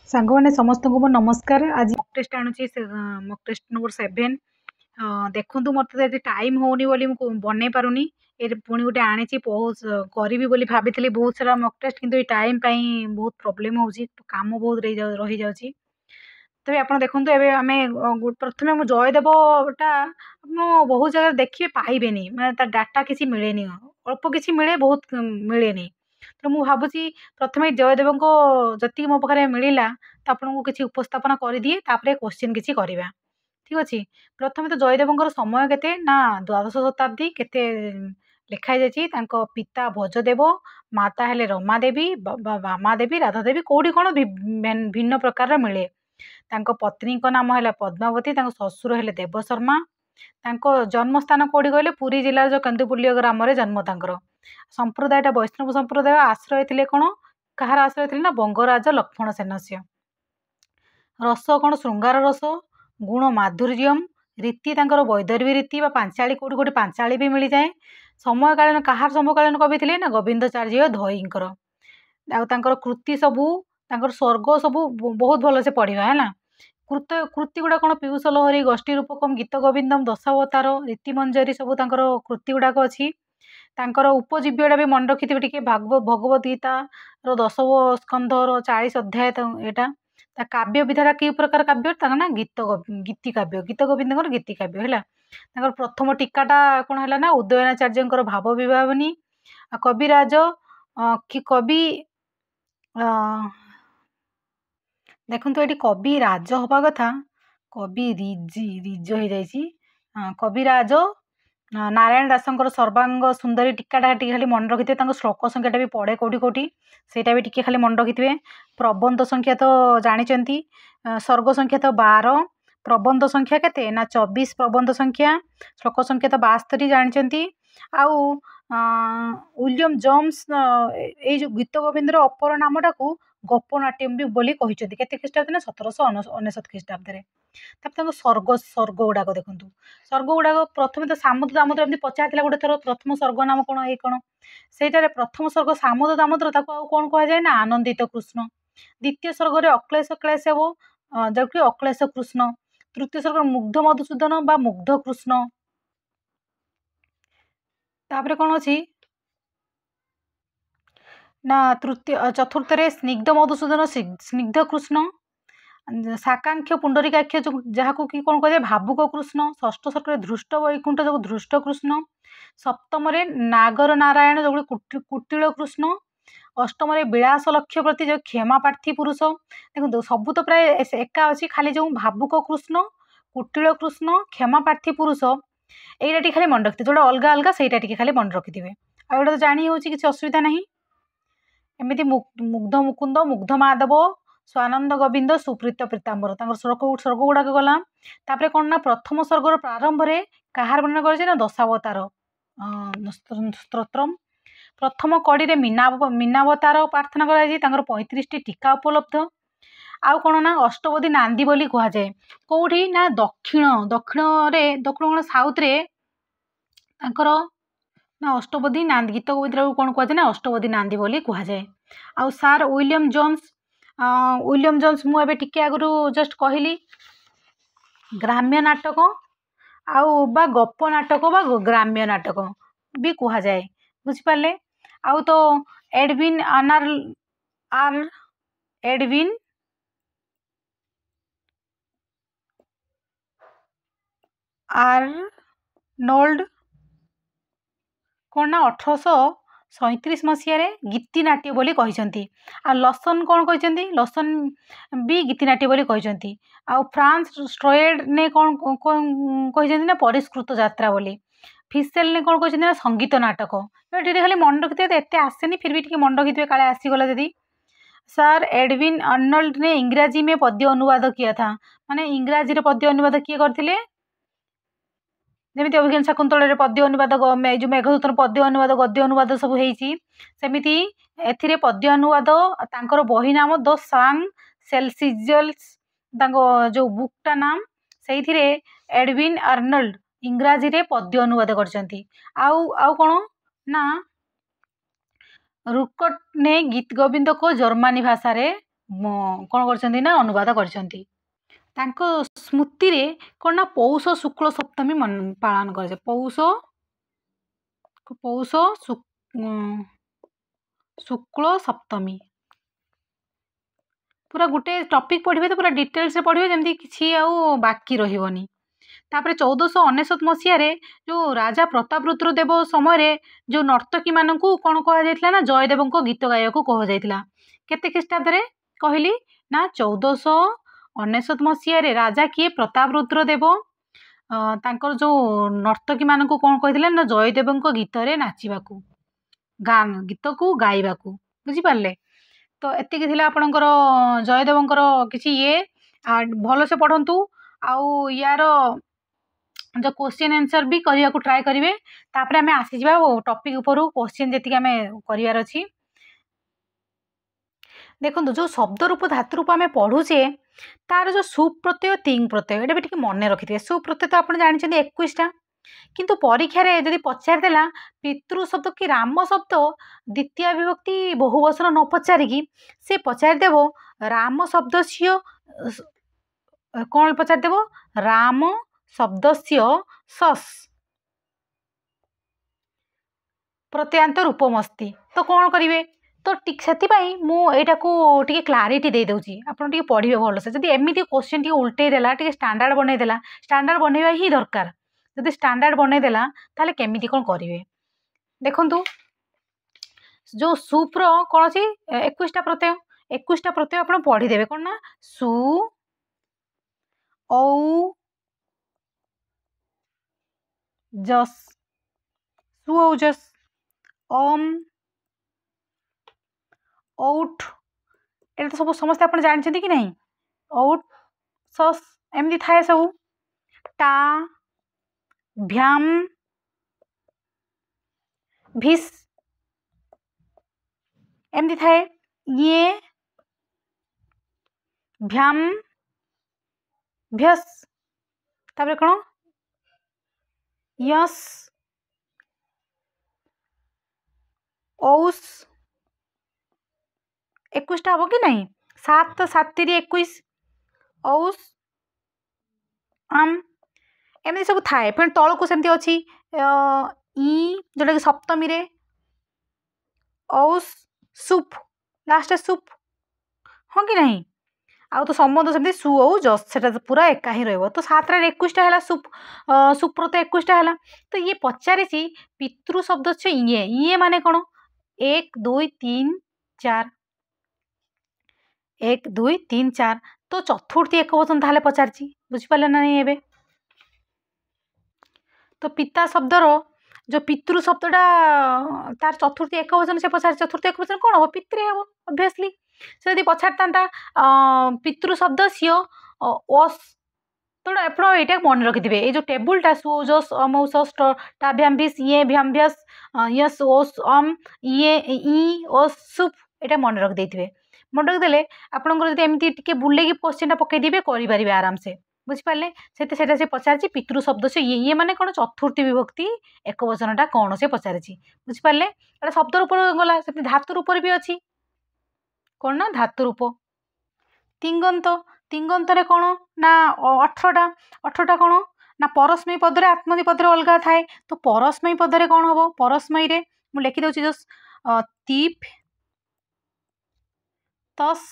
सांगने समस्त को नमस्कार। आज मक टेस्ट आणुची मक टेस्ट नंबर 7 देखु मत टाइम होनी बोली बन पारुनी पुणी गोटे आनी करी बोली भाभी बहुत सारा मक टेस्ट किंतु टाइम बहुत प्रोब्लेम हो काम बहुत रही जाऊँगी तबे आप देखु एम प्रथम जयदेवटा आप बहुत जगह देखिए पाइबे मैं डाटा किसी मिले अल्प किसी मिले बहुत मिले तो मुझे भावुँ प्रथम जयदेव को जी मो पाखे मिलला तो आपको किसी उपस्थापन कर दिए क्वेश्चन किसी करवा ठीक अच्छे। प्रथम तो जयदेव समय के ना द्वादश शताब्दी के लिखाई जाइए पिता भोजदेव माता हेले रमादेवी बामादेवी राधादेवी कौटी कौन भिन्न प्रकार मिले पत्नी नाम है पद्मावती ससुर है देवशर्मा जन्मस्थान कौटी कहले पुरी जिलार जो केन्दुपुलिया ग्राम जन्म तर संप्रदायटा वैष्णव संप्रदाय आश्रय थे कौन कहार आश्रय थे ना बंगराज लक्ष्मण सेनस्य रस कौन श्रृंगार रस गुण माधुर्यम रीति वैदर्भी रीति पांचाली कौटी कौटी पांचाली भी मिल जाए समयकालीन कहार समयकालीन कवि थे ना गोविंदाचार्य धईकर कृति सबू स्वर्ग सबू बहुत भल से पढ़ा है कृति गुड़ा कौन पीयूष लहरी गोष्ठी रूपकम गीत गोविंदम दशावतार रीतिमंजरी सबू कृति गुड़ाक अच्छी उपजीव्यटा भी मन रखी टे भगवद गीता दश स्कंधर 40 अध्याय यहाँ काव्य विधाटा कि प्रकार काव्य ना गीति काव्य गीत गोविंद गीति काव्य है प्रथम टीकाटा कौन है ना उदयनाचार्य भाव विभावनी कविराज कि कवि देखु ये कवि राज हवा कथा कवि रिज हो जाइए कविराज नारायण दासंकर सर्वांग सुंदरी टीकाटा खाली मन रखी थे श्लोक संख्याटा भी पढ़े कौटी कौटी सेटा भी टी खाली मन रखी थे प्रबंध संख्या तो जानते सर्ग संख्या तो 12 प्रबंध संख्या के ना 24 प्रबंध संख्या श्लोक संख्या तो 72 जानते आउ विलियम जेम्स ये जो गीत गोविंदर अपर नामटा को गपनाट्यम भी बोली कहते केते ख्रीष्टाब्द ना 1799 ख्रीष्टाब्द स्वर्ग स्वर्ग गुड़ाक देखु स्वर्ग गुड़ाक प्रथम तो सामुद्र दामोदर एमती पचार गोटे थर प्रथम स्वर्ग नाम कौन ये कौन से प्रथम स्वर्ग सामुद्र दामोदर कौन कहुए ना आनंदित कृष्ण द्वितीय स्वर्ग में अक्लेश क्लेश हे जबकि अक्लेश कृष्ण तृतीय स्वर्ग मुग्ध मधुसूदन बा मुग्ध कृष्ण तापर कौन अच्छी ना तृतीय चतुर्थ स्निग्ध मधुसूदन स्निग्ध कृष्ण साकांक्ष पुंडरीकाक्ष जो जहाँ कि कौन कह भावुक कृष्ण षष्ठ सर्ग धृष्ट वैकुंठ जो धृष्ट कृष्ण सप्तम नागर नारायण जो कुटिल कृष्ण अष्टम विलास लक्ष्य प्रति जो क्षमा प्रार्थी पुरुष देखो सबू तो प्राय एका अच्छी खाली जो भावुक कृष्ण कुटिल कृष्ण क्षमा प्रार्थी पुरुष यही खाली मन रखिए जोटा अलग अलग से खाली मन रखिथे आउटा तो जानी हो किसी असुविधा ना एमती मुग्ध मुकुंद मुग्ध माधव स्वानंद गोविंद सुप्रीत प्रीतांबर स्वर्ग गुड़ाक गला कौन ना प्रथम स्वर्गर प्रारंभ में कहार वर्णना कर दशावतार स्तोत्रम प्रथम कड़ी में मीनावतार प्रार्थना कर 35 टीका उपलब्ध आउ कौन ना अष्टपदी नांदी बोली कहुए कौटी ना दक्षिण दक्षिण दक्षिण साउथ रे ना अष्टपदी नांदी गीत गोविंद कौन कहुए ना अष्टपदी नांदी बोली कहुए आउ सार विलियम जोन्स मुझे टिके आगु जस्ट कहली ग्राम्य नाटक आउ बा गप नाटक बा ग्राम्य नाटक भी कहुए बुझिपारे आउ तो एडविन एडविन आर्नोल्ड कौन ना 1837 मसीह गीति नाट्य बोली कहते आ लसन कौन कहते लसन भी गीति नाट्य बोली कहते आ फ्रांस स्ट्रोएड ने कौन कहते ना परिष्कृत यात्रा बोली फिसेल ने कौन कहते ना संगीत नाटक ये खाली मन रखिए तो एत आसेनी फिर भी टी मन रखिए काले आसीगला जदि सर एडविन आर्नोल्ड ने इंग्राजी में पद्य अनुवाद किया था माने इंग्राजी रे पद्य अनुवाद किए करथिले जमी अभिज्ञान शाकुंतल पद्य अनुवाद जो मेघदूतन पद्य अनुवाद गद्य अनुवाद सब सेमिति एथिरे पद्य अनुवाद तांकर बही नाम द सांग सेल्सिजल्स जो बुकटा नाम से एडविन आर्नोल्ड इंग्राजी रे पद्य अनुवाद करछंती आउ कौन ना रुकट ने गीत गोविंद को जर्मनी भाषा रे କ'ଣ କରିଛନ୍ତି ନା ଅନୁବାଦ କରିଛନ୍ତି। ତାଙ୍କ ସ୍ମୃତିରେ କ'ଣ ନା ପୌଷ ଶୁକ୍ଳ ସପ୍ତମୀ ପାଳନ କରାଯାଏ। ପୌଷ ଶୁକ୍ଳ ସପ୍ତମୀ ପୁରା ଗୋଟେ ଟପିକ୍ ପଢ଼ିବେ ତ ପୁରା ଡିଟେଲ୍ସରେ ପଢ଼ିବେ, ଯେମିତି କିଛି ଆଉ ବାକି ରହିବନି। ତାପରେ 1499 ମସିହାରେ ଯେଉଁ ରାଜା ପ୍ରତାପରୁଦ୍ର ଦେବ ସମୟରେ ଯେଉଁ ନର୍ତ୍ତକୀମାନଙ୍କୁ କ'ଣ କୁହାଯାଇଥିଲା ନା ଜୟଦେବଙ୍କ ଗୀତ ଗାଇବାକୁ କୁହାଯାଇଥିଲା। କେତେ ଖ୍ରୀଷ୍ଟାବ୍ଦରେ କହିଲି ନା 1499 ମସିହାରେ ରାଜା କିଏ ପ୍ରତାପରୁଦ୍ର ଦେବ ତାଙ୍କର ଯେଉଁ ନର୍ତ୍ତକୀମାନଙ୍କୁ କ'ଣ କହିଥିଲେ ନା ଜୟଦେବଙ୍କ ଗୀତରେ ନାଚିବାକୁ, ଗୀତକୁ ଗାଇବାକୁ। ବୁଝିପାରିଲେ? ତ ଏତିକି ଥିଲା ଆପଣଙ୍କର ଜୟଦେବଙ୍କର କିଛି ଭଲସେ ପଢ଼ନ୍ତୁ। ଆଉ ୟାର जो क्वेश्चन आंसर भी करने को ट्राए करेंगे। तापर आम आसीजा टॉपिक ऊपर क्वेश्चन जी आम करार अच्छी। देखो जो शब्द रूप धातु रूप आम पढ़ुचे तार जो सुप प्रत्यय तिंग प्रत्यय ये भी मन रखी थे। सुप प्रत्यय तो आप जानते 21टा, किंतु परीक्षार जब पचारदेला पितृ शब्द कि राम शब्द द्वितीय विभक्ति बहुवचन न पचारिकी से पचारदेव राम शब्द कौन पचारदेव राम शब्दस्य सस् प्रत्यांत रूपमस्ति। तो कौन करेंगे तो से मुझा को क्लारिटी दे दूसरी आप पढ़े भलसे। जब एमती क्वेश्चन टी उल्टेदेला टे स्टैंडर्ड बनईदेला, स्टैंडर्ड बनवा ही दरकार। जब स्टैंडर्ड बनईदेला ताले केमिति कौन करेंगे देखु। जो सुप्र कौन अच्छी 21टा प्रत्यय, 21टा प्रत्यय आप पढ़ीदेवे कौन ना सु औ जस, सुऔजस, ओम, औट, ये तो सब समस्त आप जानते कि नहीं। औट सस एमती थाए सब। टा भ्याम भिस एमती थाए। ये भ्याम भ्यस तापर कौन यस औस। 21टा हम कि नहीं 7 7 21 औस आम एमती सब थाए। फिर तौक को सेमती अच्छी जोटा कि सप्तमी रे औस सुप लास्ट सुप हाँ कि नहीं। आउ तो संबंध सेमती सु औ जस से पूरा एका ही रही। तो 7 21टा है सुप सुप्रत 21टा है। तो ये पचारि पितृ शब्द से ये माने कौन 1 2 3 4 1 2 3 4। तो चतुर्थी एक वचन ताहले पचारि बुझिपारे ना नहीं एबे। तो पिता शब्दर जो पितृ शब्दटा तार चतुर्थी एक वचन से पचारि चतुर्थी एक वचन कौन हम पितृ हम ऑब्वियसली। से यदि पचारता पितृ शब्द सी ओस तो ये मन रखिथे। ये जो टेबुलटा सुओजस अमौसस टाभ्याम भिस ये भ्याम भ्यस यस ओस अम ये ई ओस सुप ये मन रखिदे। मन रखिदे आपंकर जब एमती टे बुले क्वेश्चन पकईदे कर आराम से बुझिपारे। से पचारि पितृ शब्द से ये माने कौन चतुर्थी विभक्ति एक वचनटा कौन से पचारि बुझिपारे। एटा शब्द रूप गला से धातु रूप भी अच्छी कौन ना धातु रूप। तिंगंत तिंगंत कौन ना 18टा कौन ना परस्मयी पदरे आत्मनेपदी पदरे अलग थाए। तो परस्मयी पदरे कौन हम परस्मयी रे मु लिखि दउछि जस तीप तस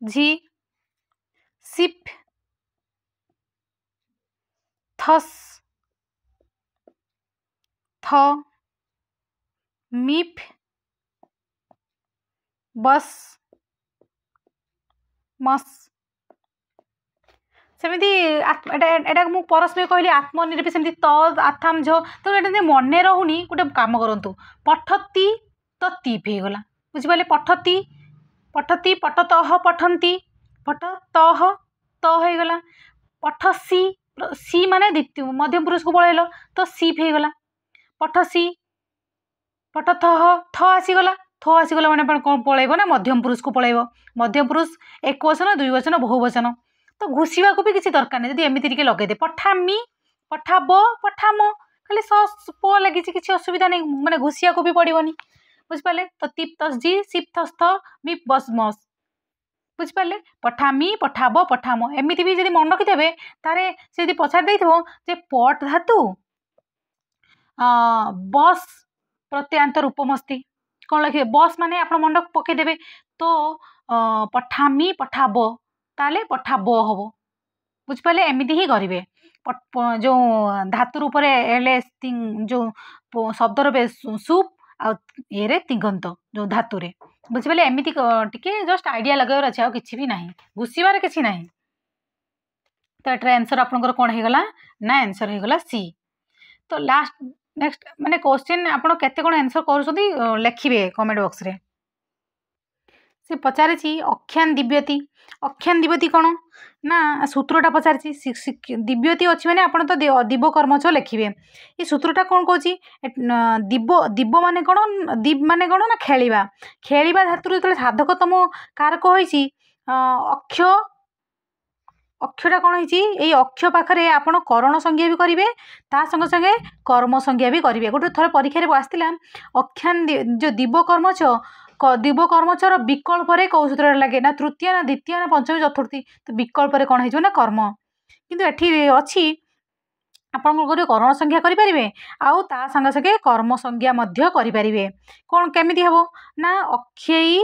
झी सिप थस थ मिप बस मस। सेमती एटा मु परस्मय कहली आत्मनि भी सेमती त आथाम झ। तो ये मन रहुनी गोटे कम करूँ पठती तो तीप हो गला बुझिपारे। पठती पठती पठतः पठंती पठ तह त हो गला। पठसी सी माने द्वितीय मध्यम पुरुष को पलैल तो सीप हो गला। पठसी पठतः थ आसीगला थ आसीगला मैंने कौन पलैब ना मध्यम पुरुष को पलैब। मध्यम पुरुष एक वचन दुई वचन बहुवचन। तो घुषा को भी किसी दरकार नहीं। जब एमती टे लगेदे पठामी पठाब पठाम खाली स प लगी किसी असुविधा नहीं माने घुषा को भी पड़ोनी बुझिपारे तो तिप तस जी सिप थस थ मिप बस मस बुझिपारे पठामी पठाब पठाम एमती भी जब मन रखिथे तारे से पचार जे पट धातु बस प्रत्यांतर उपमस्ति कौन लिखे बस माने आप मन पकईदे तो पठामी पठाब ताले पठाब हम बुझिपारे एमती ही करेंगे जो धातु रूप जो शब्दर सुप आए तिगंत जो धातु बुझिपारे एमती टी जस्ट आइडिया लगावर अच्छे आ कि ना घुषार कि ना तो ये आंसर आपंकर कौन होगा ना आंसर होगा सी। तो लास्ट नेक्स्ट माने क्वेश्चन आपण केते कोन आंसर करूछंती लिखिबे कमेंट बॉक्स रे। से पचारिछि अख्यान दिव्यति कौन ना सूत्रटा पचारिछि दिव्यति अच्छी मैंने आप तो दिव कर्मच लिखिए ये सूत्रटा कौन कौच दिव दिव मान कौन दिव मान कौन ना खेलिबा खेलिबा धातु जो साधकतम कारक होइछि अक्ष अक्षटा कौन है अक्ष पाखे आपड़ करण संज्ञा भी करेंगे ता संगे संगे कर्म संज्ञा भी करेंगे गोटे थोड़े परीक्षा आसाला अख्यान जो दिव कर्मच दिव कर्मचर विकल्प कौ सूत्र लगे ना तृतीय ना द्वितीय ना पंचमी चतुर्थी तो विकल्प कौन हो ना कर्म किंतु एठी अच्छी आपन करण संज्ञा करें आउ ता संगे संगे कर्म संज्ञा करें कौन केमिति हम ना अक्षयी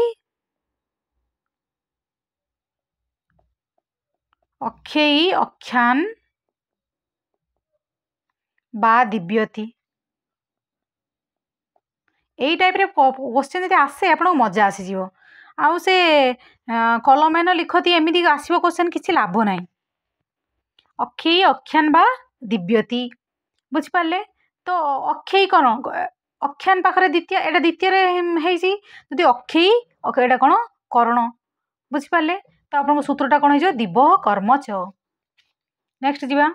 अक्षयी अख्यान बा दिव्यति यही टाइप क्वेश्चन जो आसे आप मजा आसीज आउ से कलम न लिखती एमती आसो क्वेश्चन किसी लाभ ना अक्षयी अख्यान बा दिव्यति बुझिपारे तो अक्षयी कौन अख्यान पाखे द्वितीय एटा द्वितीय जदि अक्षयी एटा कौन करण बुझिपारे तो आप सूत्रटा कौन हो दिव कर्मच। नेक्स्ट जीवा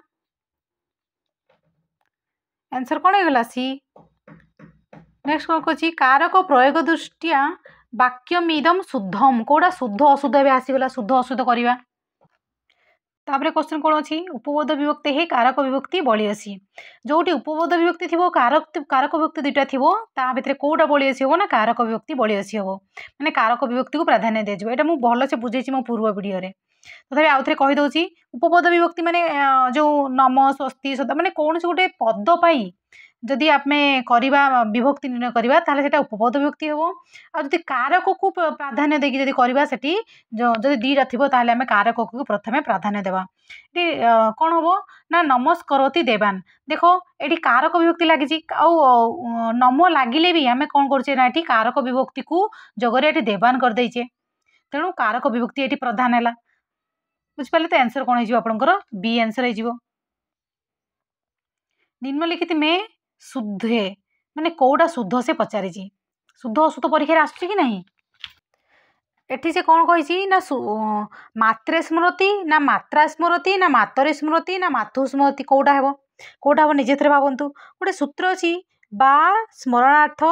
आंसर कौन होगा सी। नेक्स्ट कौन कह कारक प्रयोग दृष्टिया वाक्यमिदम शुद्धम कौटा शुद्ध अशुद्ध ए आसीगला शुद्ध अशुद्ध करवा तापर क्वेश्चन कौन अच्छी उपबोध विभक्ति है कारक विभक्ति बड़ी अच्छी जोटी उपबोध विभक्ति थी कारक विभक्ति दुईटा थी भितर कौटा बड़ी अच्छी हम ना कारक विभक्ति बड़ी अच्छी हम मैंने कारक विभक्ति को प्राधान्य दिज्व यहाँ मुझे भलसे बुझे मो पूर्व वीडियो तथा आउ थे कहीदे उपबोध विभक्ति माने जो नम स्वस्ति सदा माने कौन से गोटे पद पाई जदि आमे करवा विभक्ति निर्णय करवा ताले सेटा उपबोध विभक्ति हम आदि कारक को प्राधान्य देकी जदि करवा सेठी जदि दीटा थिबो ताले आमे कारक को प्रथमे प्राधान्य देवा कौन हम ना नमस्करोति देवान देखो ये कारक विभक्ति लगी नम लगिले भी आमे कौन करछे ना ये कारक विभक्ति को जगह ये देवान कर देइछे तेणु कारक विभक्ति ये प्रधान है बुझिपारे तो आंसर कौन होकर बी आंसर हो निम्नलिखित में शुद्धे माने कौटा शुद्ध से पचारि शुद्ध अशुद्ध परीक्षा आसुची कि नहीं एठी से कौन कही ना मात्रे स्मृति ना मात्रा स्मृति ना मातरे स्मृति ना मातु स्मृति कौटा हे कौटा हम निजे थे भावतु गोटे सूत्र अच्छी बा स्मरणार्थ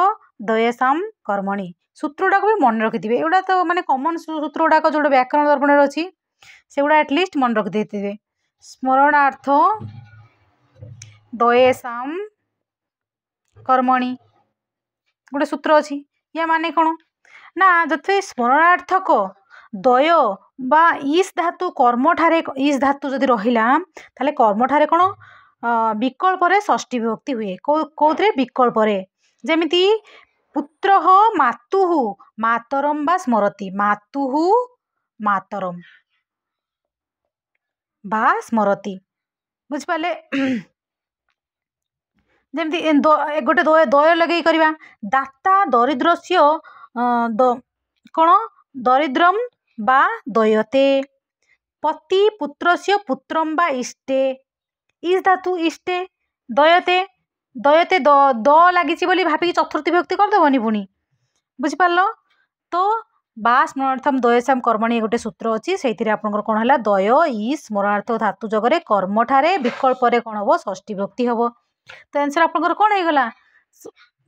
दयसाम कर्मणि सूत्र गुड़ा भी मन रखिथे एगुड़ा तो माने कॉमन सूत्र गुड़ाक जो व्याकरण दर्पण अच्छी से गुड़ा एटलिस्ट मन रखिथे स्मरणार्थ दयेसाम कर्मणि गोटे सूत्र अच्छी या माने कौन ना जब स्मरणार्थक दय बा ईस धातु कर्म ठारे ईस धातु जदि रहिला ताले कर्म ठारे कौन विकल्प रे षष्ठी विभक्ति हुए कौथे विकल्प रे जेमिति पुत्र मातुः मातरम बा स्मरति मातुः मातरम बा स्मरति बुझिपारे जमती गोटे दय लगे करवा दाता दरिद्रस्य कौन दरिद्रम बा दयते पति पुत्रस्य पुत्रम बा इष्टे इस धातु इष्टे दयते दयते द लगी बोली भाविकी चतुर्थी विभक्ति करदेवनी पुणी बुझिपार तो बा स्मरणार्थम दयसाम कर्मणि गोटे सूत्र अच्छी से आपंकर कौन है दय ई स्मरणार्थ धातु जगह कर्म ठारे विकल्प कौन हम षष्ठी विभक्ति हम तो आंसर आपंकर कौन होगा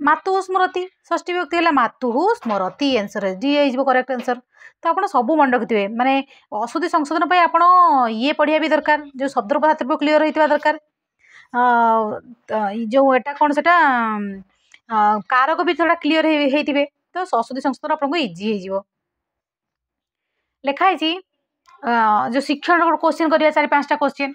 मातु स्मरति षष्ठी विभक्ति है मातु स्मरति आंसर डी हो करेक्ट आंसर तो आप सब मन रखिथे माने अशुद्धि संशोधन पर आप ये पढ़िया भी दरकार जो शब्द धातु क्लीयर होता दरकार जो एटा कौन से कारक भी थोड़ा क्लीयर होते तो सरस्वती संस्कृत आपको इजी हो लिखाई जो शिक्षण क्वेश्चन करिया 4-5टा क्वेश्चन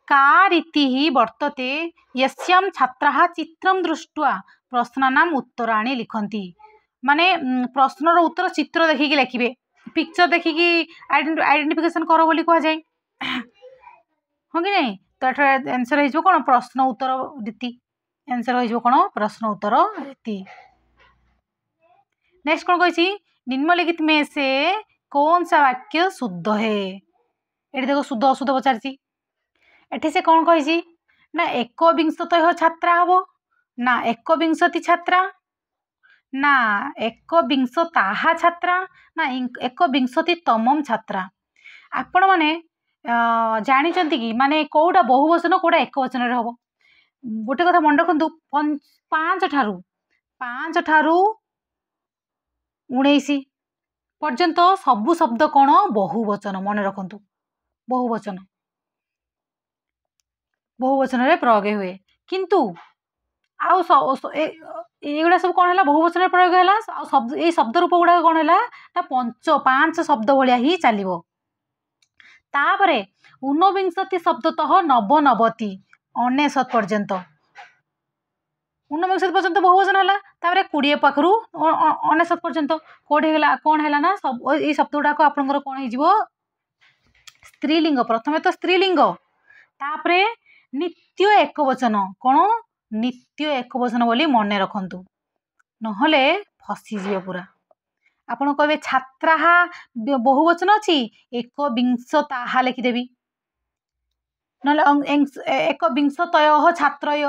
का रीति ही वर्तते यस्याम छात्राः चित्रम दृष्ट्वा प्रश्नानाम उत्तराणि लिखन्ति माने प्रश्नर उत्तर चित्र देखिकी लिखिबे पिक्चर देखिकी आइडेंटिफिकेशन करो बोली कह जाए हाँ कि नहीं तो आंसर हो कौन प्रश्न उत्तर रीति आंसर हो कौन प्रश्न उत्तर रीति नेक्स्ट कौन कही निम्नलिखित में से कौन सा वाक्य शुद्ध है ये देखो शुद्ध अशुद्ध पचार एठी से कौन कही ना एक विंशतय छात्रा हम ना एक विंशति छात्रा ना एक विंशता छात्रा ना एक विंशतितम छात्रा आपण मैंने जानी कि माने कौटा बहुवचन कौटा एक वचन हम गोटे कथा मन रखु 5 ठारू 19 पर्यंत सबु शब्द कौन बहुवचन मन रखु बहुवचन रे प्रयोग हुए किंतु एगुड़ा सब कौन है बहुवचन प्रयोग है शब्द ये शब्द रूप गुड़ा कौन है ना 5 शब्द भाया ही चलो तापर 49 शब्दतः नवनवति 99 पर्यंत 49 पर्यंत बहुवचन है 20 पाखु 99 पर्यंत कौटे कौन है ना सब ये शब्द गुड़ाक आपंकर कौन हो स्त्रीलिंग प्रथमे तो स्त्रीलिंग तापर नित्य एक वचन कौन नित्य एक वचन बोली मन रखु नहले फसीजे पूरा आपन कहे छात्रा बहुवचन अच्छी एक विंशता लिखिदेवी ना एक विंशतय छात्रय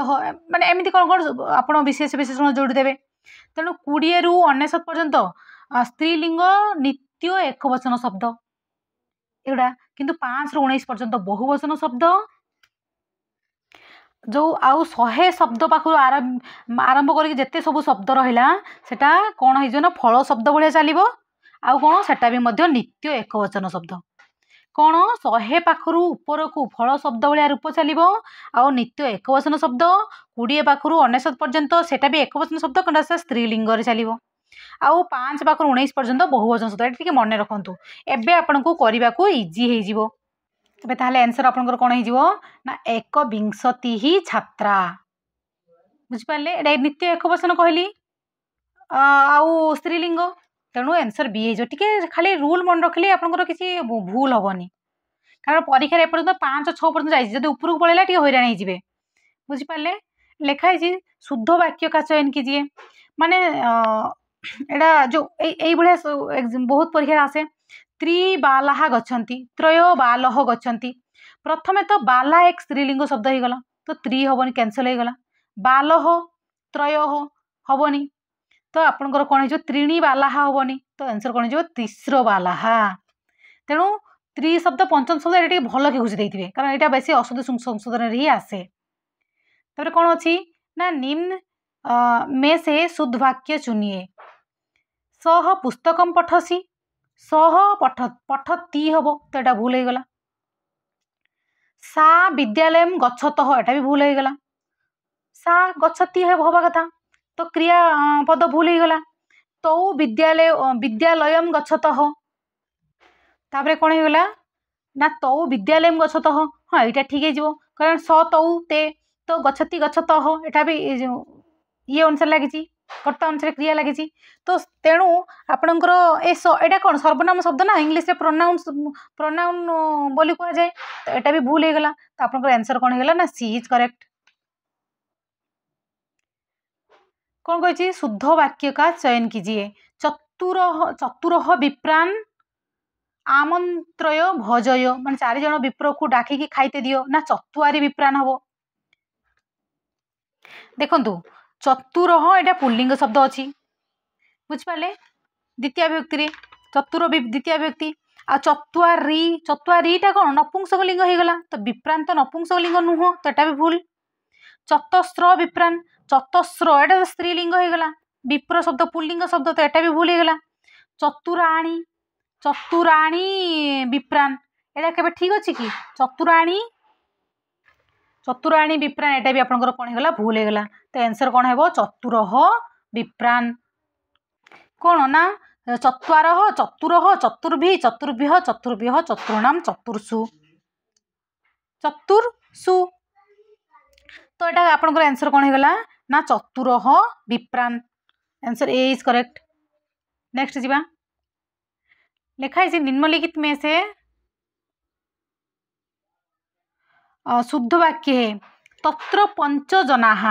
माने एमती कौन कौन आप विशेष विशेषण जोड़ीदेवे तेणु 20 ରୁ 99 पर्यंत स्त्रीलिंग नित्य एक वचन शब्द एगुड़ा किंतु 5 ରୁ 19 पर्यंत बहुवचन शब्द जो आउ 100 शब्द पाखु आरंभ करके जिते सब शब्द रहा सेटा कौन हो फल शब्द भाया चलो आउ कौन सेटा भी मध्य नित्य एक वचन शब्द कौन 100 पाखु ऊपर को फल शब्द भाया रूप चलो आउ नित्य एक वचन शब्द 20 पाखु 99 पर्यंत सेटा भी एक वचन शब्द कौन स्त्रीलिंग चलो आउ 5 पाखु 19 पर्यंत बहुवचन शब्द ये मन रखु एवं आपन को करने को इजी हो तेज ताहले आंसर आपनकर कौन हो ना एक विंशति ही छात्रा बुझिपारे ये नित्य एक वचन कहली आउ स्त्रीलिंग तेणु आंसर बी हो टे खाली रूल मन रखिले आपनकर किसी भूल हेनी कारण परीक्षा एपर्यंत 5-6 पर्यंत जाइए उपरको पलैला टे हैरान हो बुझिपारे लिखाई शुद्ध वाक्य का चयन कीजिए माने एटा जो यही भाया बहुत परीक्षा आसे त्रिबाला गच्छन्ति त्रयो बालह गच्छन्ति प्रथमे तो बाला एक स्त्रीलिंग शब्द हो गला तो त्रि हेनी कैंसल हो गला बालह त्रयो हेनी तो आपंकर कौन हो त्रीणी बाला हेनी तो आंसर कौन हो तिस्र बाला तेणु त्रि शब्द पंचम शब्द ये भल कि घुषी देते कारण यहाँ बेस अशुद्ध संशोधन ही आसे तापर कौन अच्छी ना निम्न में से शुद्ध वाक्य चुनिए सह पुस्तकम पठसी सह पठती हम तो यहाँ भूल हो गला सा विद्यालय गच्छतः यहाँ भी भूल हो गला सा गच्छती हवा कथा तो क्रिया पद भूल हो गला तौ विद्यालय गच्छतः तापर कौन हो गला ना तौ विद्यालय गच्छतः हाँ यहाँ ठीक हो कारण स तौ ते तो गच्छती गच्छतः यहाँ भी ये अनुसार लगी कर्ता अनुसार क्रिया लगी तो तेणु आपणकर एटा कौन सर्वनाम शब्द ना इंग्लीश प्रोनाउन बोली कह जाए तो यहाँ भी भूल हो गला तो आपनकर आंसर कौन हो ना सी इज करेक्ट कौन कही शुद्ध वाक्य का चयन कीजिए चतुर विप्रान आमंत्रय भजय मान 4 जन विप्र को डाकिकी खाइते दियो ना चतुआरी विप्रान हम देखु चतुर यहाँ पुल्लिंग शब्द अच्छी बुझिपारे द्वितीय विभक्ति चतुर द्वितीय विभक्ति आ चतुआरीटा कौन नपुंसकलिंग हो गला तो विप्रांत नपुंसकलिंग नुह तो यहाँ भी भूल चतस्र विप्रान चतस्र यहाँ स्त्रीलिंग हो गला विप्र शब्द पुल्लिंग शब्द तो यहाँ भी भूल हो गला चतुराणी विप्रान यहाँ के ठीक अच्छे कि चतुराणी विप्रान यहाँ भी आपंकर कौन होगा भूल हो गला तो आंसर कौन है चतुर विप्रान कौन ना चत्वारः चतुरः चतुर्भिः चतुर्भ्यः चतुर्भ्यः चतुर्णाम चतुर्षु चतुर्षु। तो यहाँ आपंकर आंसर कौन होगा ना चतुरः विप्रान। Answer A is correct. Next जी लिखाई निम्नलिखित में से शुद्ध वाक्य है तत्र पंच जनाः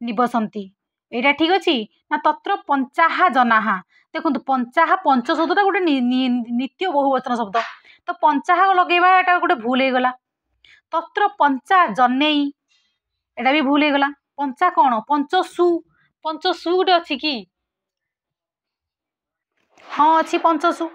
निवसन्ति। एटा ठीक अच्छी ना तत्र पंचाहा जनाः। देखो पंचाहा पंच शब्दटा गोटे नित्य बहुवचन शब्द तो पंचाहा लगेगा एटा गोटे भूल हो गला। तत्र पंचा जनेई एटा भी भूल हो गला। पंचा कौन पंचसु गोटे अच्छी कि हाँ अच्छी पंचसु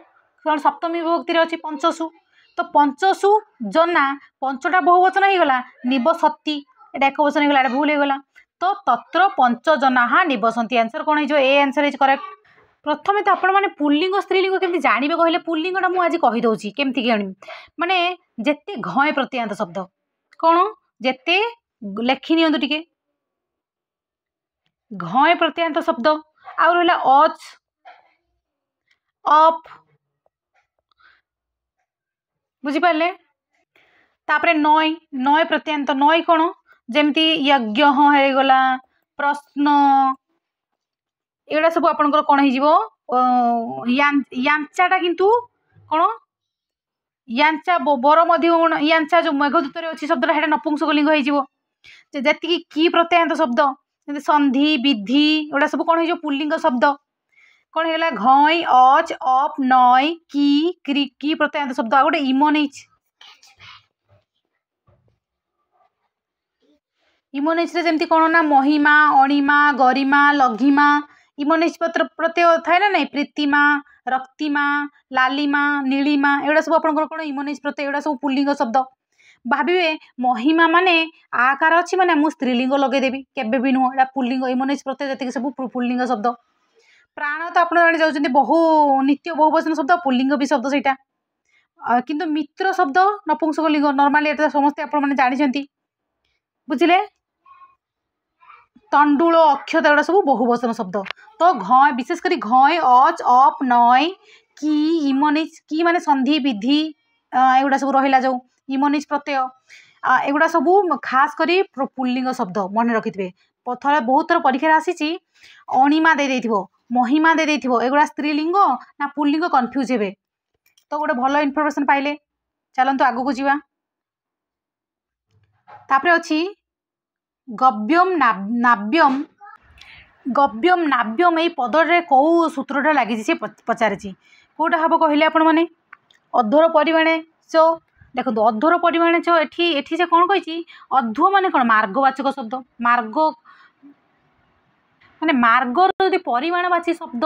कौन सप्तमी विभक्ति अच्छी पंचसु। तो पंचसु जना पंचटा बहुवचन हो गला निवसति एटा एक वचन हो गला भूल हो गला। तो तत्र पंच जनाः निवसन्ति। आंसर कौन हो ए आंसर इज करेक्ट। प्रथम तो आपण मैंने पुल्लिंग स्त्रीलिंग केमती जानवे कहले पुल्लिंगटा मुझे आज कहीदे केमती जानी माने जेते घय प्रत्यांत शब्द कौन जेते लेखि नियंतु टिके घय प्रत्यांत शब्द आ रहा अच अप बुझिपारे तापरे नय नय प्रत्यांत नय कौन जमती यज्ञ होगला प्रश्न एगुड़ा सब आपंकर कौन हो यांचाटा किंतु कौन यांचा बर यांचा जो मेघदूत अच्छी शब्द है नपुंसकलिंग होती की प्रत्यांत शब्द संधि विधि एगुड़ा सब कौन हो पुल्लिंग शब्द कौन होगा घय अच अप नय की प्रत्यांत शब्द आ गोटे इमोनेच इमोनेच जमती कौन ना महिमा अणिमा गरिमा लघिमा इमोनेच पत्र प्रत्यय थाए ना नहीं प्रीतिमा रक्तिमा लालिमा नीलिमा एगुड़ा सब आप कौन इमोनेच प्रत्यय एगुड़ा सब पुल्लिंग शब्द भाविए महिमा माने आकार अच्छी माने मु स्त्रीलिंग लगेदेवी केबे भी नुह एटा पुल्लिंग इमोनेच प्रत्यय जी सब पुल्लिंग शब्द। प्राण तो आप जानी जाऊँ बहु नित्य बहुवचन शब्द पुल्लिंग भी शब्द सेटा किंतु मित्र शब्द नपुंसकलिंग नॉर्मली एटा समस्ते आप जानी बुझिले। तंडुल अक्षत एगुड़ा सब बहुवचन शब्द तो घय विशेषकर घय अच अप नय की इमोनिच की माने संधि विधि एगुड़ा सब रहा जो इमोनिच प्रत्यय एगुड़ा सब खास करी पुल्लिंग शब्द मन रखिथे। थोड़ा बहुत थर परीक्षा आसी अणिमा दे महिमा दे एगुड़ा स्त्रीलिंग ना पुल्लिंग कन्फ्यूज हे तो गोटे भल इनफर्मेशन पाइले चलतु आगू जावा। तापरे अच्छी गव्यम नाव्यम गव्यम नाव्यम यही पदरे कौ सूत्रटा लगी सी पचारि कौटा हम कहले आपण मैंने अध्वर परिमाणे च देखो अध्वर परिमाणे च एठी से कौन कही अध्व माने कौन मार्गवाचक शब्द मार्ग माने मार्गर जदि परिमाणवाची शब्द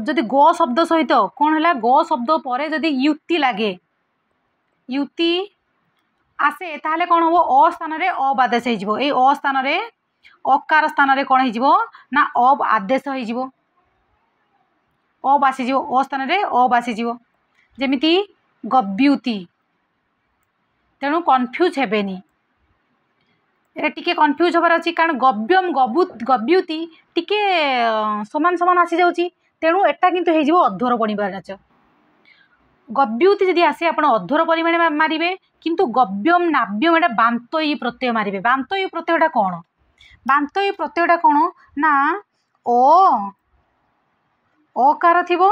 जदि ग शब्द सहित कौन है ग शब्द पर जदि युक्ति लगे युक्ति आसे ताहले कौन हम अ स्थान अबादेश हो स्थान अकार स्थान कौन हो ना अब आदेश हो अब आसीज अ स्थान अब आसीज जमिति गव्युति तेणु कन्फ्यूज हेबेनी एटा टिके कन्फ्यूज हबार अच्छी कारण गव्यम गव्युति टिके समान समान आसी जाउची तेणु एटा किंतु हेजिवो अध्वर परिमाण गव्युति जदि आसे आपण अध्वर परिमाण मारिबे किंतु गव्यम नाव्यम एटा बान्तयी प्रत्यय मारिबे। बान्तयी प्रत्ययटा कौन बान्तयी प्रत्ययटा कौन ना अकार थिबो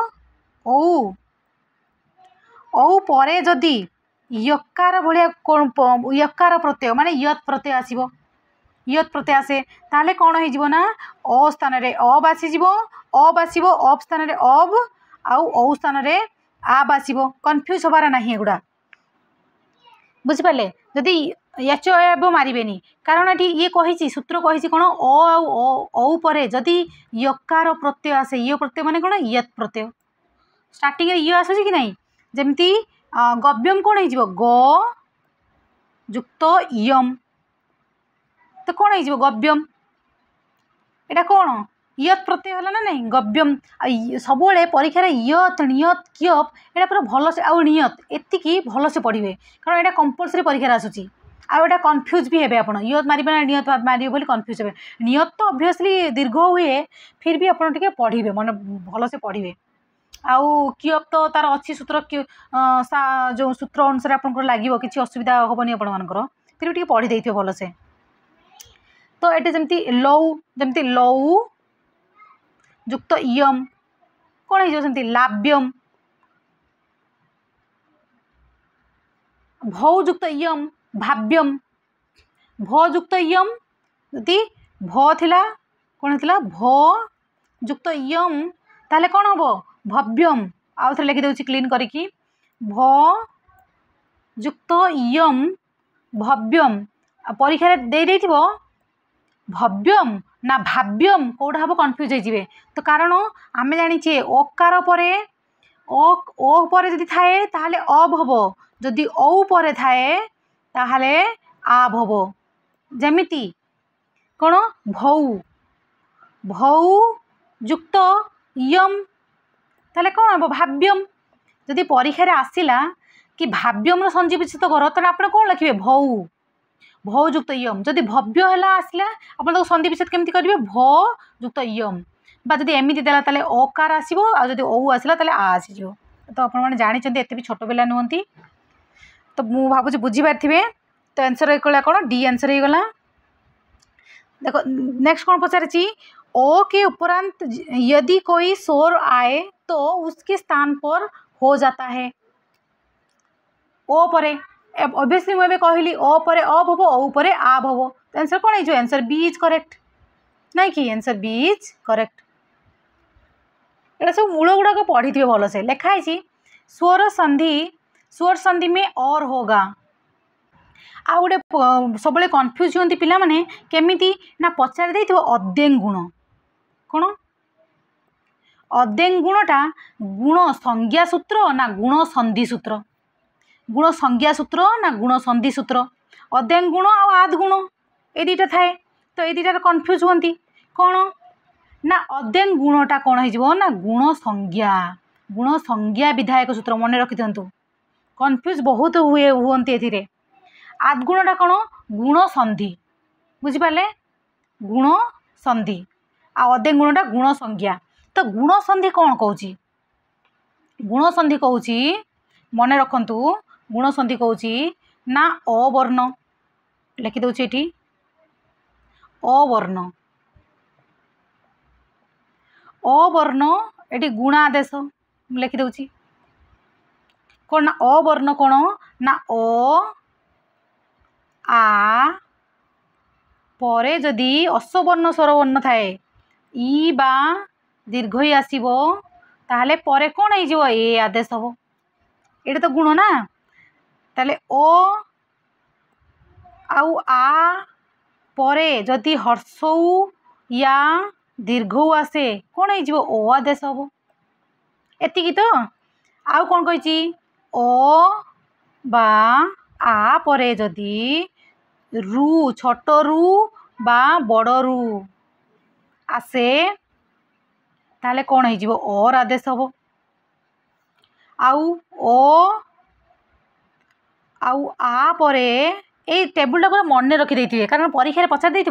औ परे जदि यकार भलिया यकार प्रत्यय माने यत प्रत्यय आसीबो यत प्रत्यय आसे ताले कौन हो ना अ स्थान अब आसीजिवो अब आसीबो अब स्थान अब आउ औ स्थान आब आसीबो कन्फ्यूज हबार नाही एगुड़ा बुझिपारे जदि एच एब मारिबेनी कारण ये कही सूत्र कही कौन औ परे जदि यकार प्रत्यय आसे ये प्रत्यय माने कौन यत प्रत्यय स्टार्टिंग ये आसुची कि नहीं जमती गव्यम कौन हो ग युक्त यम तो कौन हो गव्यम एटा कौन यत प्रत्यय है ना नहीं गव्यम सब परीक्षा यत नियत कियप एटा पूरा भल से आउ नियत एतिकी भल से पढ़े कारण यहाँ कंपलसरी परीक्षा आसूची आ गोटे कन्फ्यूज भी हे आप इयत मारे ना नियत मारे बोली कन्फ्यूज हे नियत तो ऑब्वियसली दीर्घ हुए फिर भी आपड़ टे पढ़े माने भल से पढ़े आउ कियप तो तार अच्छी सूत्र जो सूत्र अनुसार आपको लगे किसी असुविधा हेनी आपर फिर भी पढ़ी दे भल से तो ये जमती लौ जमती लौ युक्त इयम कौन होमती लाभ्यम भौयुक्त इयम भाव्यम भयुक्त इयम यदि भ थिला कौन होता भयुक्त इयम ताले कौन हम भव्यम आउ थे लिखिदे क्लीन करिकी भयुक्त इयम भव्यम परीक्षा दे देथिबो भव्यम ना भाव्यम कौटा हम कन्फ्यूज हो तो कारण आम जाचे अकार परे ओ परे जदि थाए ताहले अब हबो जदि औ परे थाए ताहले आब हबो जेमिति कौन भौ भौ युक्त यम ताहले कौन हम भाव्यम जदि परीक्षा आसला कि भाव्यम संजीवित कर तो आप कौन लिखे भौ भयुक्त इयम जदि भव्य है आसला आप संधि विच्छेद केमती करेंगे भयुक्त इयम जदि एमती देला ताले अकार आसो आदि औ आसला ताले आ आसीज तो आपने जानते एत भी छोट पिला नुहति तो मुझे भावुँ बुझीपारे तो आंसर होगा कौन डी आंसर हो गला देखो नेक्स्ट कौन पचारि ओ के उपरांत यदि कोई स्वर आए तो उसके स्थान पर हो जाता है ओ परे ऑब्वियसली मुझे कहली ओ परे अब हम औ परे आब हम तो आंसर कौन हो आंसर बी इज करेक्ट नहीं कि आंसर बी इज करेक्ट ये सब मूल गुड़ाक पढ़ी थे भल से लिखाई स्वर संधि में और होगा आ गोटे सब कन्फ्यूज होती पिला माने केमिति ना पचार दे अद्यंग गुण कौन अद्यंग गुणटा गुण संज्ञा सूत्र ना गुण संधि सूत्र गुण संज्ञा सूत्र ना गुण संधि सूत्र अद्यंग गुण आद गुण ये दुटा थाए तो ये दुटा कन्फ्यूज होती कौन ना अद्यंग गुणटा कौन हो ना गुण संज्ञा विधायक सूत्र मन रखि दिंतु कन्फ्यूज बहुत हुए ए आद गुणटा कौन गुण संधि बुझिपारे गुण संधि आ अद्यंग गुणटा गुण संज्ञा तो गुण संधि कौन कौच गुण संधि कौच मन रखु गुण संधि कौच ना अवर्ण लिखिदे ये अवर्ण अवर्ण ये गुणादेश लिखिदे कौन ना अवर्ण कौन ना अ आ परे जदि असवर्ण स्वरवर्ण थाए ई बा दीर्घ ही आसो ताहले परे कौन हो ए आदेश हम ये तो गुण ना ताले ओ आउ आ परे जदि हर्षौ या दीर्घ आसे कौन हो ओ आदेश हम एतिकी तो आउ कौन कही ओ बा आ परे जदि रू छोट रू बा बड़ रू आसे ताले कौन हो और आदेश हम आउ आ परे ये टेबुलटा पूरा मन रखी देते कारण परीक्षा पचार दे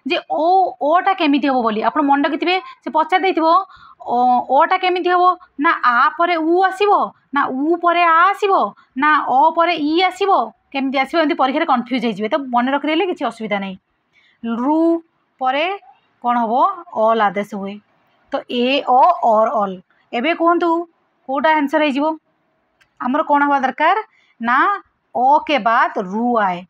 जे ओटा केमी हम बोली आप मन रखिथे से पचार दे ओटा केमी हम ना आ परे उ आसो ना उ परे आ आसो ना अ परे ई आसो केमती आसो एमती परीक्षा कन्फ्यूज हो तो मन रखिदे किसी असुविधा नहीं रू परे कौन हम ऑल आदेश हुए तो ए और ऑल एबे कहतु कौटा आंसर हो आमर कौन हवा दरकार ना ओ के बाद रू आए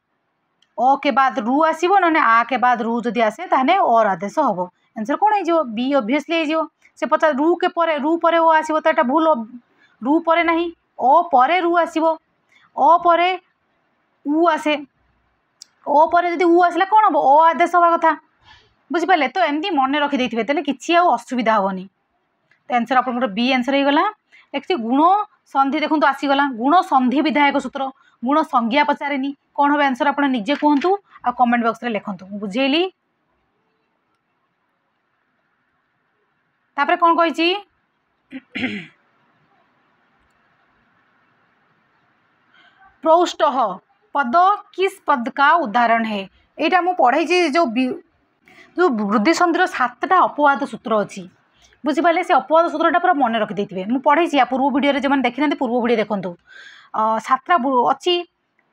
ओ के बाद रू आसो ना आ के बाद रू जदि आसे ताहने और आदेश हम आंसर कौन हो बी ऑब्वियसली हो से पचार रू परे ओ आसो तो यहाँ भूल रू परे नहीं ओ परे रू आसो ओ परे उ आसे ओ परे जदि उ आसला कौन हम ओ आदेश हवा कथा बुझिपारे तो एमती मन रखिदे तेल किसी असुविधा हेनी तो आंसर आप बी आंसर हो गला देखिए गुण संधि देखो आसीगला गुण संधि विधायक सूत्र गुण संज्ञा पचारे कौन हम आंसर आप निजे कहतु आ कमेंट बॉक्स रे लिखतु बुझेली तापर कौन कही प्रौष्ट पद किस पद का उदाहरण है? यहाँ मुझे पढ़ाई जो जो वृद्धि संधिर 7टा अपवाद सूत्र अच्छी बुझिपारे से अपवाद सूत्रटा पूरा मन रखिदे मुझे पढ़ाई या पूर्व वीडियो जो देखी ना पूर्व वीडियो देखूँ 7टा अच्छी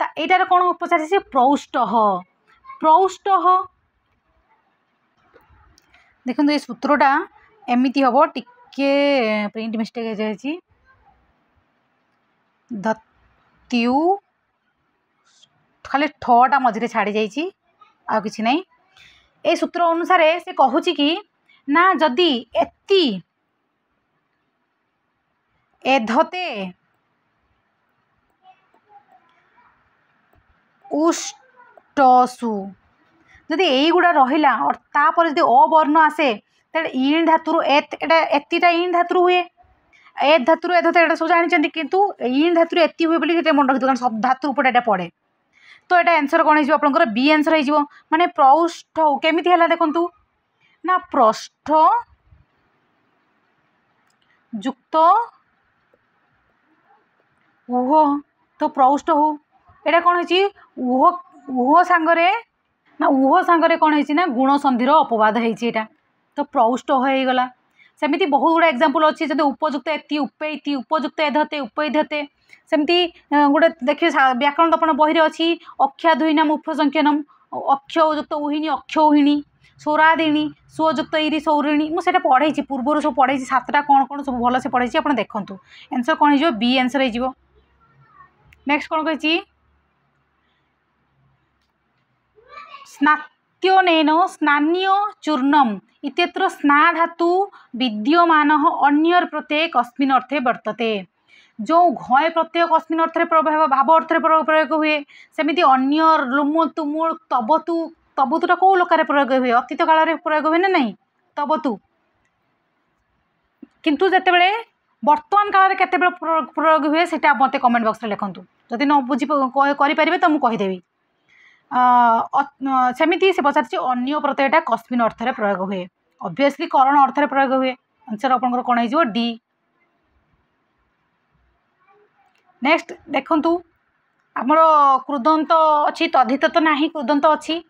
यहाँ कौन पचार प्रौष्ट प्रौष्ट देखो ये सूत्रटा एमती हम टिके प्रिंट मिस्टेक हो जाए धत्यु खाली ठटा मझे छाड़ी जाइए आ कि ना ए सूत्र अनुसार से कहूँ कि ना जदि एति एधते उष्टसु जदि यहीगुड़ा रहा और तापर जदि अवर्ण आसे तेरे ईण धातु एतिटा ईण धातु हुए ए धातु एधते एटा सब जानते किंतु ईण धातु एति हुए बोली मन रखिद कारण सब धातु उपरे एटा पड़े तो यहाँ आंसर कौन हो आपंकर बी आंसर हो माने प्रौष्ठ केमिति है देखु ना प्रस्थ युक्त ऊह तो प्रौष्ठ हो यहाँ कौन ऊह सांगरे ना ऊह सांगरे कौन है गुण संधिर अपवाद होता तो प्रौष्ठ होगला सेमती बहुत गुड़ा एग्जांपल अच्छी जब उपयुक्त एति उपैति उपयुक्त एधते उपैधते सेमती गोटे देखिए व्याकरण दर्पण बही अच्छी अक्षाधुईनाम उपसंख्यानम अक्षयुक्त उहिणी अक्षौहिणी स्वरादिणी स्वयुक्त इरी सौरिणी मुझे पढ़ाई पूर्व सब पढ़ाई 7टा कौन कौन सब भल से पढ़ाई आप देखूँ आंसर कौन हो बी आंसर हो नेक्स्ट कौन कही स्नात्योनेन स्नान्य चूर्णम इत्यत्र स्ना धातु विद्यमान अन्यर प्रत्यय कस्मिन् अर्थे वर्तते जो घय प्रत्यय कस्मिन् अर्थे भाव अर्थे प्रयोग हुए सेमिति अन्य लुमु तुमु तबतु तबतुटा कौ लोकार प्रयोग हुए अतीत काल में प्रयोग हुए ना नहीं तबतु किंतु जितेबले वर्तमान काल में केते प्रयोग हुए सेटा मते कमेंट बॉक्स रे लिखंतु जदि न बुझी करि परिबे तो मु कहिदेबी सेमिति से पचार अन्य प्रत्ययटा कस्मिन् अर्थ प्रयोग हुए ऑब्वियसली करण अर्थ प्रयोग हुए आंसर आपंकर कौन हो डी नेक्स्ट देखंतु आमर कृदंत अच्छी तद्धित तो ना कृदंत अच्छी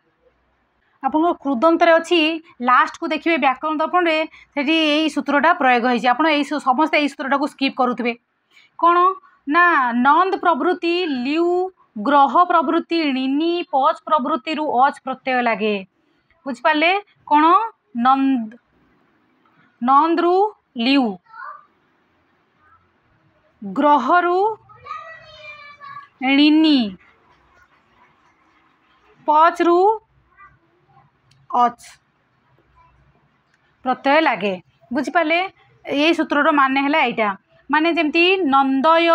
आप कृदंत अच्छी लास्ट को देखिए व्याकरण दर्पण में सेठी यही सूत्रटा प्रयोग होती है समस्ते यही सूत्रटा को स्किप करुवे कौन ना नंद प्रभृति लिउ ग्रह प्रभृति ऋणी पच प्रभृति रु अच प्रत्यय लगे बुझिपारे कौन नंद नंद रु लिउ ग्रह रु ऋणी पच रु अच प्रत्यय लगे बुझिपारे यही सूत्र मान है यहाँ माने जमती नंदय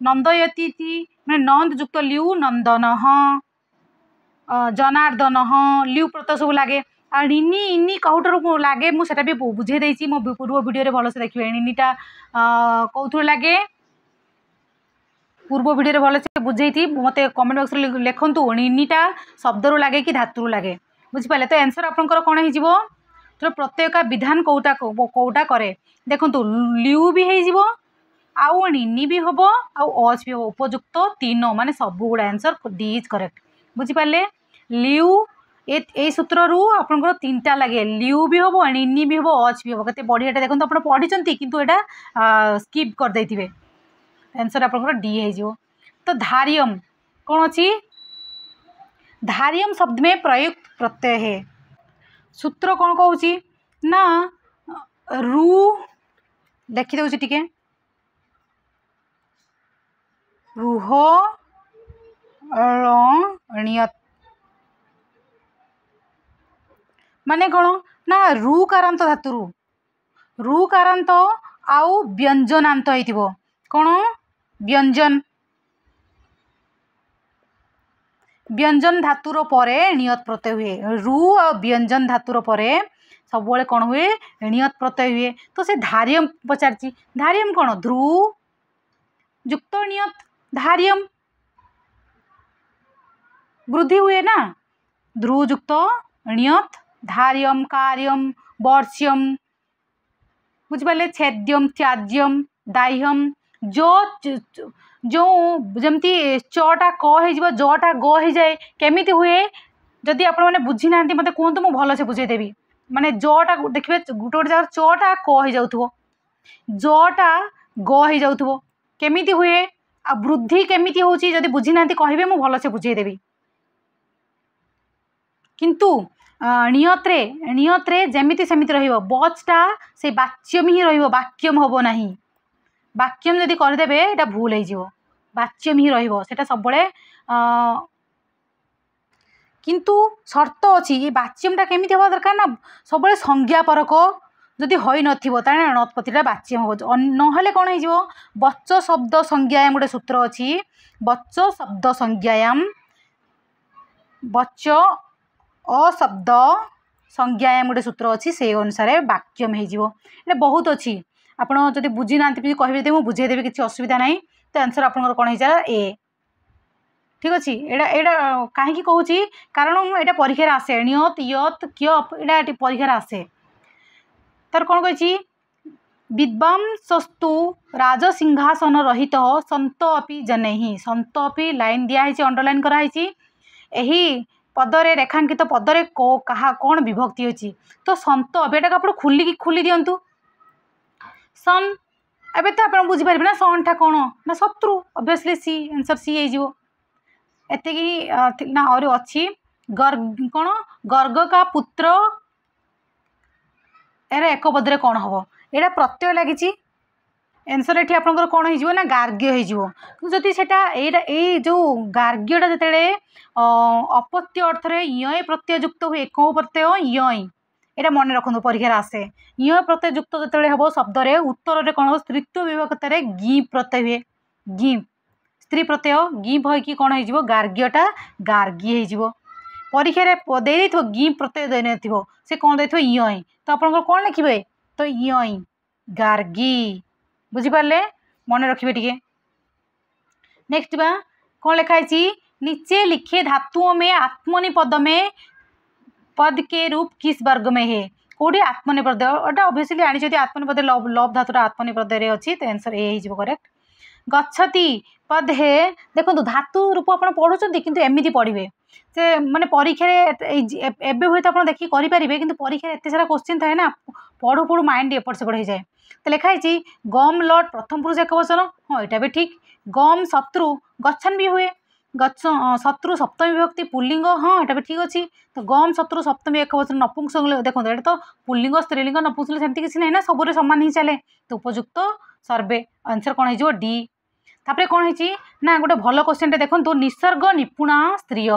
नंदयती मैं नंद युक्त लिउ नंदन जनार्दन लिउ प्रत्यय सब लगे आ ऋणी इनी कौटर लगे मुझे भी बुझे देती मो पूर्व वीडियो भलसे देखिए ऋणीटा कौथुर लगे पूर्व वीडियो भलसे बुझे मत कमेंट बॉक्स लिखु ऋणीटा शब्द रू लगे कि धातु लगे बुझिपारे तो आंसर आपंकर कौन हो तो प्रत्यय का विधान कौटा कौटा करे देखु लिउ भी हो आउ ऋणी भी हम आउ अच भी हम उपयुक्त तीन माने सब गुड़ा आंसर डी इज करेक्ट बुझिपारे लिउ ए सूत्र रू आपंकर 3टा लगे लिउ भी हम ऋणी भी हम अच भी हम कते बढ़िया देखो आप पढ़ी किंतु यहाँ स्किप कर देथिबे आंसर आपंकर डी हो तो धार्यम कौन अच्छी धार्यम शब्द में प्रयुक्त प्रत्यय है सूत्र कौन कहूँ ना रु देखी दे टिके रुह णियत माने कौन ना रु कारांत धातु रु कारांत आउ व्यंजनांत हो कौन व्यंजन व्यंजन धातुर परे णियत प्रत्यय हुए रु आ व्यंजन धातुर परे सब कौन हुए णियत प्रत्यय हुए तो से धार्यम पचार धार्यम कौन ध्रु युक्त णियत धार्यम वृद्धि हुए ना ध्रु युक्त णियत धार्यम कार्यम वर्ष्यम बुझिपारे छेद्यम त्याज्यम दाह्यम जो जो जमती चटा क हो जटा ग हो जाए केमी हुए जदि आपण मैंने बुझी ना मत कहतु मुझे भलसे बुझेदेवी माने जटा देखिए गोटे गोटे जगह चटा क हो जाऊ जटा ग हो जाऊ केमी हुए आ वृद्धि केमी हूँ जदि बुझी ना कहे मुझे भलसे बुझेदेवी किंतु नियत्रे नियत्रे जमीती सेमिति रहिबो बचटा से वाच्यम ही रहिबो वाक्यम हबो नाही वाक्यम जदि करदेबे एटा भूल हो जिवो वाच्यम ही रहिबो सेटा सब बळे किंतु शर्त अछि ये वाच्यमटा केमिति हबा दरकार ना सब बळे संज्ञा परक जदि होई नथिबो ताने नतपतिटा वाच्यम हबो नहले कोन हो जिवो बच्च शब्द संज्ञायाम गोटे सूत्र अछि बच्च शब्द संज्ञायाम बच्च अशब्द संज्ञायाम गोटे सूत्र अच्छी से अनुसार वाक्यम हो बहुत अच्छी आपड़ जब बुझी ना कहे मुझे बुझेदेवी किसी असुविधा ना तो आंसर आपंकर कौन हो ए ठीक अच्छे एटा कहीं कहूँ कारण यहाँ परीक्षा आसे नियत यत क्यप यहाँ परीक्षा आसे तार कौन कही विद्वांसस्तु राजसिंहासन रहित सन्त अपि जनै सन्त अपि लाइन दिखाई अंडरलाइन कराई यही पदरे रेखांकित पदरे कहा कौन विभक्ति अच्छी तो सन्त एटा आप खोली दिंतु सन एबे तो आप बुझीपारे ना सन टा कौन ना शत्रु ऑब्वियसली सी आंसर सी हो ना और अच्छी कौन गर्ग का पुत्र एरा एक पदरे कौन हम यहाँ प्रत्यय लगी आंसर ये आपंकर कौन हो ना गार्ग्य होती से जो गार्ग्यटा जिते अपत्य अर्थ य प्रत्यय युक्त हुए कौ प्रत्यय य यहाँ मन रखु परीक्षा आसे य प्रत्यय युक्त जो हम शब्द उत्तर कौन स्त्रीत्व विभक्त गी प्रत्यय हुए गी स्त्री प्रत्यय गी होगी कौन हो गार्ग्यटा गार्गी हो परीक्षा दे गी प्रत्यय दे न से कौन दे य तो आप कौन लिखे तो य गार्गी बुझीपारे मन रखिए टे नेक्स्ट बा कौन लिखाई नीचे लिखे धातुओं में आत्मनिपद में पद के रूप किस वर्ग में है कौटी आत्मनिपद एटा ऑब्वियसली आनी आत्मनिपद लव लव धातुरा आत्मनिपद अच्छी तो आंसर ए करेक्ट गच्छति पद है देखो धातु रूप आप पढ़ुं किंतु एमती पढ़े से माने परीक्षा एवं हुए तो आप देखिए करेंगे कि परीक्षा एत सारा क्वेश्चन थाए ना पढ़ु पढ़ु माइंड एपट सेपट हो जाए तो लिखाई गम लट प्रथम पुरुष एक वचन हाँ यहाँ भी ठीक गम शत्रु गच्छन भी हुए गच्छ शत्रु सप्तमी विभक्ति पुल्लिंग हाँ यहाँ भी ठीक अच्छे तो गम शत्रु सप्तमी एक वचन नपुंसक देखो ये तो पुल्लिंग स्त्रीलिंग नपुंसक सेमती किसी ना सबुरे सामान ही चले तो उपयुक्त सर्वे आंसर कौन हो डी तापर कौन है ना गोटे भल क्वेश्चन देखो निसर्ग निपुणा स्त्रीय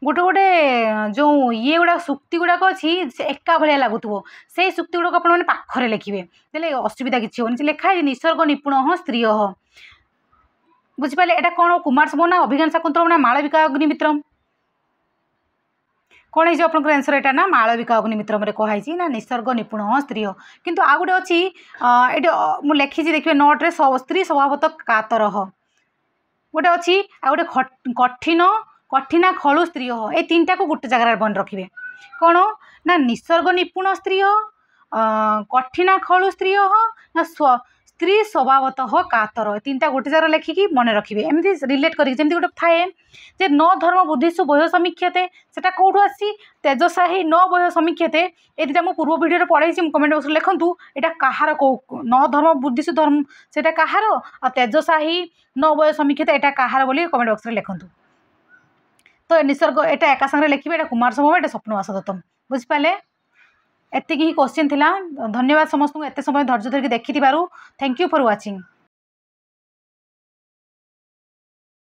गोटे गोटे जो ये गुड़ा सुक्ति गुड़ाक अच्छी एका भाया लगुव से सुक्ति गुड़ाक आप पाखरे लिखे तेल असुविधा किसी होनी लिखाई निसर्ग निपुण स्त्रीय बुझीपारे यहाँ कौन कुमार संभव ना अभिज्ञान शाकुंतलम ना मालविका अग्निमित्रम कौन है आप आंसर यहाँ ना मालविका अग्निमित्रम कहुई ना निसर्ग निपुण स्त्रीय किंतु आ गोटे अच्छी ये मुझे लिखी देखिए नोट्रे स्त्री स्वभावत कातर गोटे अच्छी आ गोटे कठिन कठिना खलु स्त्रीय ये तीन टाक गोटे जगार बन रखिए कौन ना निसर्ग निपुण स्त्रीय कठिना खलु स्त्रीय ना स्त्री स्वभावत कातर तीनटा गोटे जगह लिखिकी मन रखिए एमती रिलेट करके गोटे थाए जे न धर्म बुद्धिषु बह्य समीक्षते से कौटू आसी तेजसाही न बह्य समीक्षते ये दुटा मुझे पूर्व भिडियो पढ़ाई कमेंट बक्स लिखूँ यहाँ कहार कौ न धर्म बुद्धिषु धर्म से कहार आ तेजसाही न बह्य समीक्षते यहाँ कहार बोली कमेंट बक्स लिखूँ तो निसर्ग यहाँ एका संगे लिखे यहाँ कुमार संभव यहाँ स्वप्नवास दत्तम बुझिपारे एतिक ही क्वेश्चन थिला धन्यवाद समस्त एत समय धैर्य धरिक देखि थैंक यू फॉर वाचिंग।